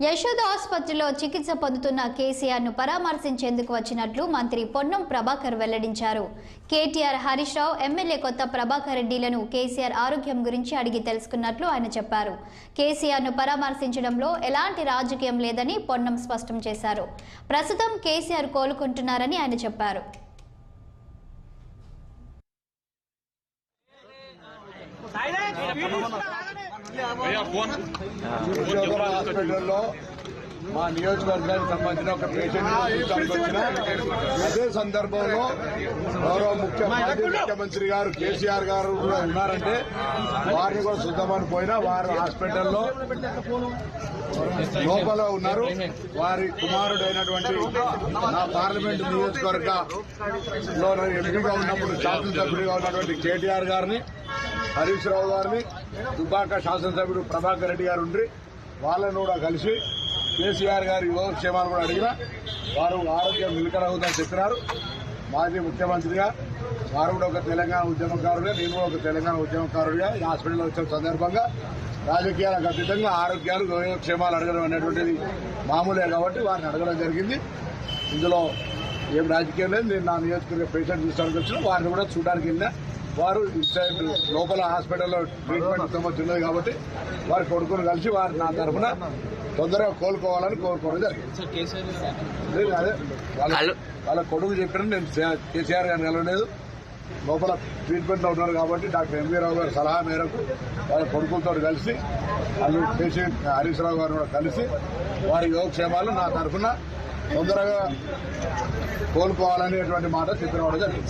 యశోద ఆసుపత్రిలో చికిత్స పొందుతున్న కేసీఆర్ ను పరామర్శించేందుకు వచ్చినట్లు మంత్రి పొన్నం ప్రభాకర్ వెల్లడించారు. కేటీఆర్, హరీష్ రావు, ఎమ్మెల్యే కొత్త ప్రభాకర్ రెడ్డిలను కేసీఆర్ ఆరోగ్యం గురించి అడిగి తెలుసుకున్నట్లు ఆయన చెప్పారు. కేసీఆర్ ను పరామర్శించడంలో ఎలాంటి రాజకీయం లేదని పొన్నం స్పష్టం చేశారు. ప్రస్తుతం కేసీఆర్ కోలుకుంటున్నారని ఆయన చెప్పారు. హాస్పిటల్లో మా నియోజకవర్గానికి సంబంధించిన ఒక పేషెంట్ అదే సందర్భంలో గౌరవ ముఖ్యమంత్రి గారు కేసీఆర్ గారు కూడా ఉన్నారంటే వారిని కూడా చూద్దామని పోయినా వారు హాస్పిటల్లో లోపల ఉన్నారు. వారి కుమారుడైనటువంటి నా పార్లమెంటు నియోజకవర్గంలో ఎంపీగా ఉన్నప్పుడు శాసనసభ్యుడిగా ఉన్నటువంటి కేటీఆర్ గారిని, హరీష్ రావు గారిని, దుబ్బాక శాసనసభ్యుడు ప్రభాకర్ రెడ్డి గారు ఉండి వాళ్ళను కూడా కలిసి కేసీఆర్ గారి యోగక్షేమాలు కూడా అడిగినా వారు ఆరోగ్యం నిలకడవుతుందని చెప్పినారు. మాజీ ముఖ్యమంత్రిగా వారు కూడా ఒక తెలంగాణ ఉద్యమకారుడే, నేను కూడా ఒక తెలంగాణ ఉద్యమకారుడిగా ఈ హాస్పిటల్లో వచ్చిన సందర్భంగా రాజకీయాలకు అతీతంగా ఆరోగ్యాలు, యోగక్షేమాలు అడగడం అనేటువంటిది మామూలే కాబట్టి వారిని అడగడం జరిగింది. ఇందులో ఏం రాజకీయం లేదు. నేను నా నియోజకవర్గ పేషెంట్ చూసానికి వచ్చిన వారిని కూడా చూడడానికి వెళ్ళినా వారు ఇన్సైడ్ లోపల హాస్పిటల్లో ట్రీట్మెంట్ ఉన్నది కాబట్టి వారి కొడుకును కలిసి వారు నా తరఫున తొందరగా కోలుకోవాలని కోరుకోవడం జరిగింది. అదే వాళ్ళ కొడుకు చెప్పిన నేను కేసీఆర్ గారిని కలవలేదు. లోపల ట్రీట్మెంట్లో ఉన్నారు కాబట్టి డాక్టర్ ఎంవీ రావు గారి సలహా మేరకు వాళ్ళ కొడుకులతో కలిసి వాళ్ళు పేషెంట్ హరీష్ రావు గారు కూడా కలిసి వారి యోగక్షేమాలు నా తరఫున తొందరగా కోలుకోవాలనేటువంటి మాట చెప్పినవాడు జరిగింది.